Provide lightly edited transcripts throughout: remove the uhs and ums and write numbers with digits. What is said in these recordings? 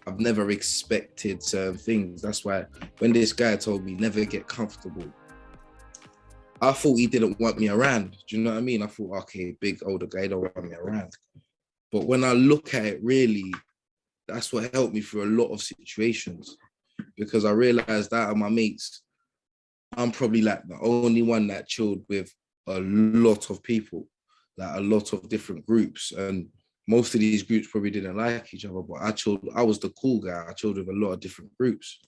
I've never expected certain things. That's why when this guy told me never get comfortable, I thought he didn't want me around. Do you know what I mean? I thought, okay, big older guy don't want me around. But when I look at it, really, that's what helped me through a lot of situations, because I realized that out of my mates, I'm probably like the only one that chilled with a lot of people, like a lot of different groups. And most of these groups probably didn't like each other, but I was the cool guy. I chilled with a lot of different groups.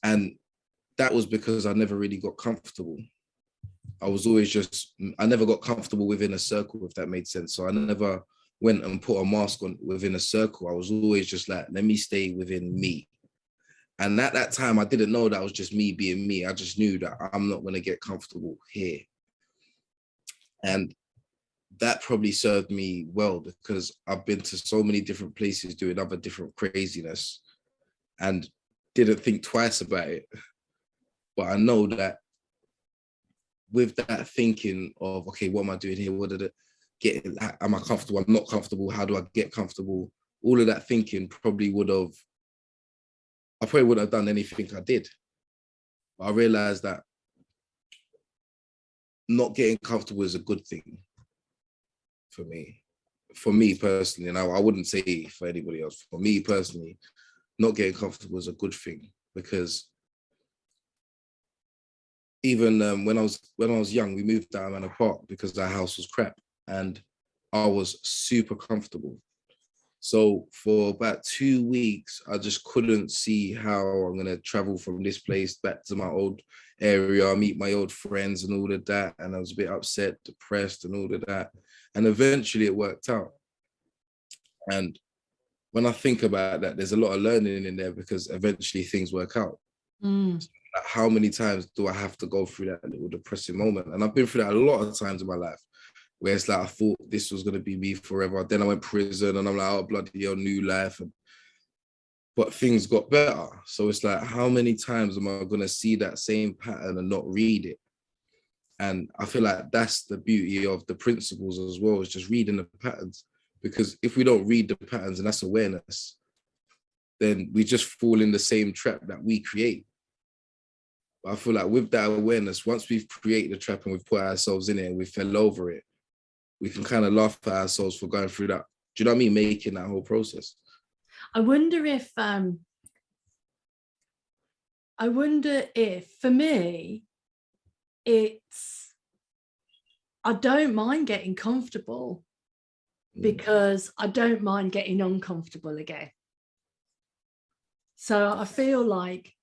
And that was because I never really got comfortable. I never got comfortable within a circle, if that made sense. So I never went and put a mask on within a circle. I was always just like, let me stay within me. And at that time, I didn't know that was just me being me. I just knew that I'm not going to get comfortable here. And that probably served me well, because I've been to so many different places doing other different craziness and didn't think twice about it. But I know that with that thinking of, okay, what am I doing here? What did it get? Am I comfortable? I'm not comfortable. How do I get comfortable? All of that thinking I probably wouldn't have done anything I did. But I realized that not getting comfortable is a good thing for me personally. And I wouldn't say for anybody else. For me personally, not getting comfortable is a good thing, because even when I was young, we moved out of Manor Park because our house was crap, and I was super comfortable. So for about 2 weeks, I just couldn't see how I'm gonna travel from this place back to my old area, meet my old friends and all of that. And I was a bit upset, depressed and all of that. And eventually it worked out. And when I think about that, there's a lot of learning in there, because eventually things work out. Mm. Like, how many times do I have to go through that little depressing moment? And I've been through that a lot of times in my life, where it's like, I thought this was going to be me forever. Then I went prison and I'm like, oh, bloody hell, new life. But things got better. So it's like, how many times am I going to see that same pattern and not read it? And I feel like that's the beauty of the principles as well, is just reading the patterns. Because if we don't read the patterns, and that's awareness, then we just fall in the same trap that we create. But I feel like with that awareness, once we've created the trap and we've put ourselves in it and we fell over it, we can kind of laugh at ourselves for going through that. Do you know what I mean? Making that whole process. I wonder if for me, I don't mind getting comfortable, because I don't mind getting uncomfortable again. So I feel like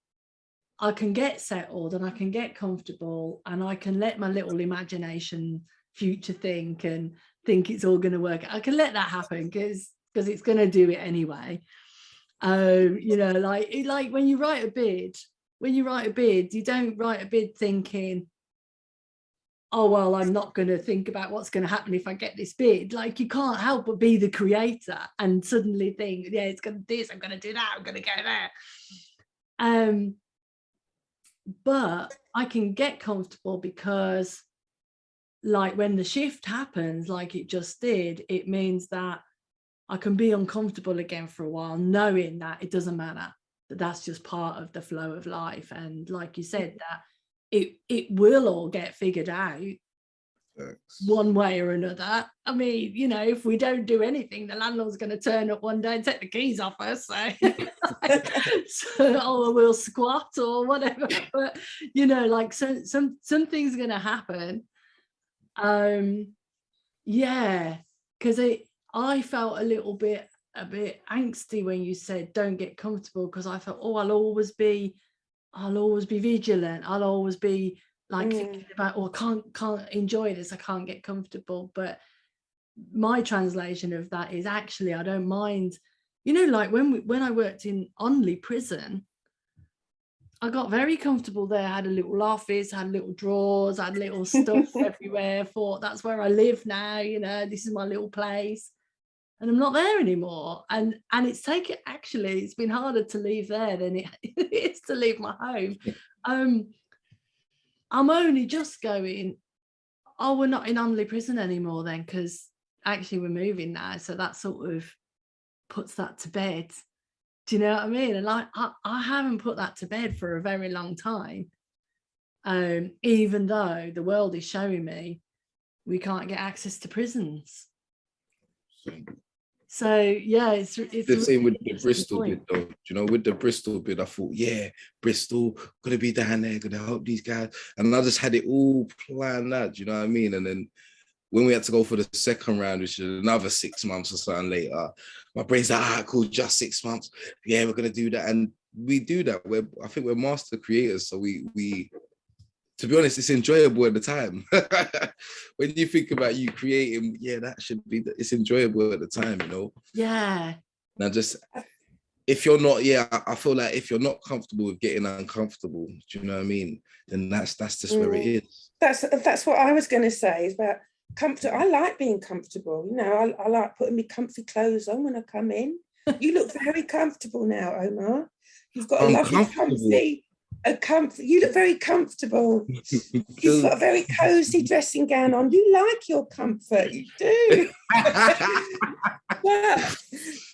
I can get settled and I can get comfortable, and I can let my little imagination future think and think it's all going to work. I can let that happen because it's going to do it anyway. Like when you write a bid, you don't write a bid thinking, oh, well, I'm not going to think about what's going to happen if I get this bid. Like, you can't help but be the creator and suddenly think, yeah, it's going to do this, I'm going to do that, I'm going to go there. But I can get comfortable because, like, when the shift happens, like it just did, it means that I can be uncomfortable again for a while, knowing that it doesn't matter, that that's just part of the flow of life. And like you said, that it will all get figured out. Thanks. One way or another. I mean, if we don't do anything, the landlord's going to turn up one day and take the keys off us. Or we'll squat or whatever. But like something's going to happen. Yeah, because I felt a bit angsty when you said don't get comfortable, because I felt, oh, I'll always be vigilant. I'll always be like thinking about, oh, I can't enjoy this, I can't get comfortable. But my translation of that is actually I don't mind. Like when I worked in Onley prison, I got very comfortable there. I had a little office, had little drawers, had little stuff everywhere. Thought that's where I live now, this is my little place. And I'm not there anymore. And it's been harder to leave there than it is to leave my home. I'm only just going, oh, we're not in Onley prison anymore then, because actually we're moving now. So that sort of puts that to bed. Do you know what I mean? And I haven't put that to bed for a very long time. Even though the world is showing me we can't get access to prisons. So yeah, it's the same with the Bristol point. bit though. You know, with the Bristol bit, I thought, yeah, Bristol, gonna be down there, gonna help these guys. And I just had it all planned out, do you know what I mean? And then when we had to go for the second round, which is another 6 months or something later, my brain's like, cool, just 6 months. Yeah, we're gonna do that. And we do that. I think we're master creators. So we to be honest, it's enjoyable at the time. When you think about you creating, yeah, that should be, it's enjoyable at the time, you know? Yeah. Now just, if you're not, I feel like if you're not comfortable with getting uncomfortable, do you know what I mean? Then that's just where it is. That's what I was going to say, is about comfort. I like being comfortable. You know, I like putting my comfy clothes on when I come in. You look very comfortable now, Omar. You've got a lovely you look very comfortable. You've got a very cozy dressing gown on. You like your comfort, you do. But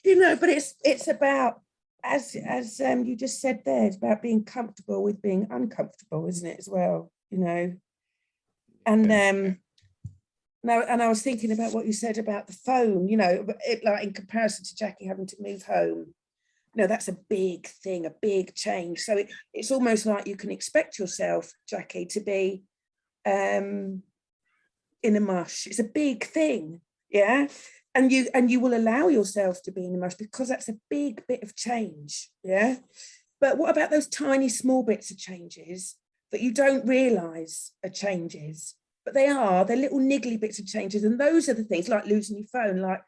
you know, but it's about, as you just said there, it's about being comfortable with being uncomfortable, isn't it, as well? You know. And now, and I was thinking about what you said about the phone, you know, like in comparison to Jackie having to move home. No, that's a big thing, a big change. So it's almost like you can expect yourself, Jackie, to be in a mush. It's a big thing, yeah? And you will allow yourself to be in a mush because that's a big bit of change, yeah? But what about those tiny, small bits of changes that you don't realise are changes? But they're little niggly bits of changes. And those are the things, like losing your phone, like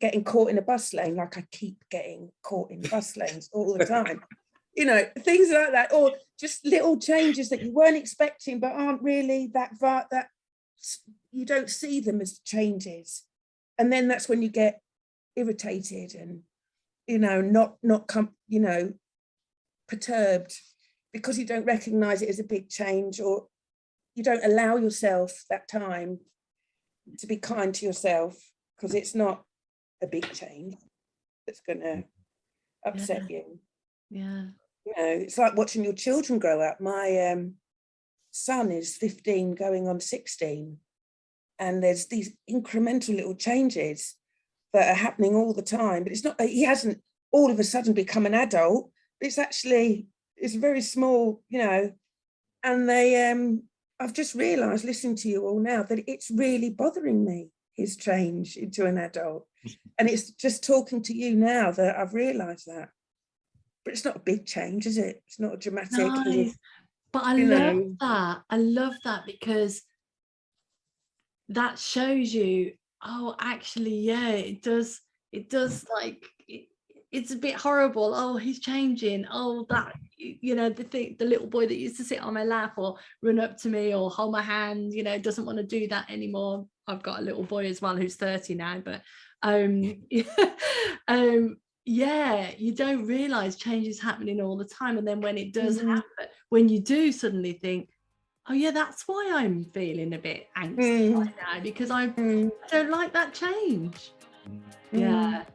getting caught in a bus lane, like I keep getting caught in bus lanes all the time, you know, things like that, or just little changes that you weren't expecting but aren't really that you don't see them as changes, and then that's when you get irritated and, you know, not perturbed because you don't recognize it as a big change, or you don't allow yourself that time to be kind to yourself because it's not a big change that's going to upset you. Yeah. You know, it's like watching your children grow up. My son is 15 going on 16, and there's these incremental little changes that are happening all the time, but it's not, he hasn't all of a sudden become an adult. It's very small, you know, and I've just realized listening to you all now that it's really bothering me, his change into an adult. And it's just talking to you now that I've realised that. But it's not a big change, is it? It's not a dramatic. No, but I love that. I love that because that shows you, oh, actually, yeah, it does, like, it's a bit horrible. Oh, he's changing. Oh, that, you know, the little boy that used to sit on my lap or run up to me or hold my hand, you know, doesn't want to do that anymore. I've got a little boy as well who's 30 now, but yeah, you don't realize change is happening all the time. And then when it does happen, when you do suddenly think, oh yeah, that's why I'm feeling a bit anxious right now, because I don't like that change. Yeah.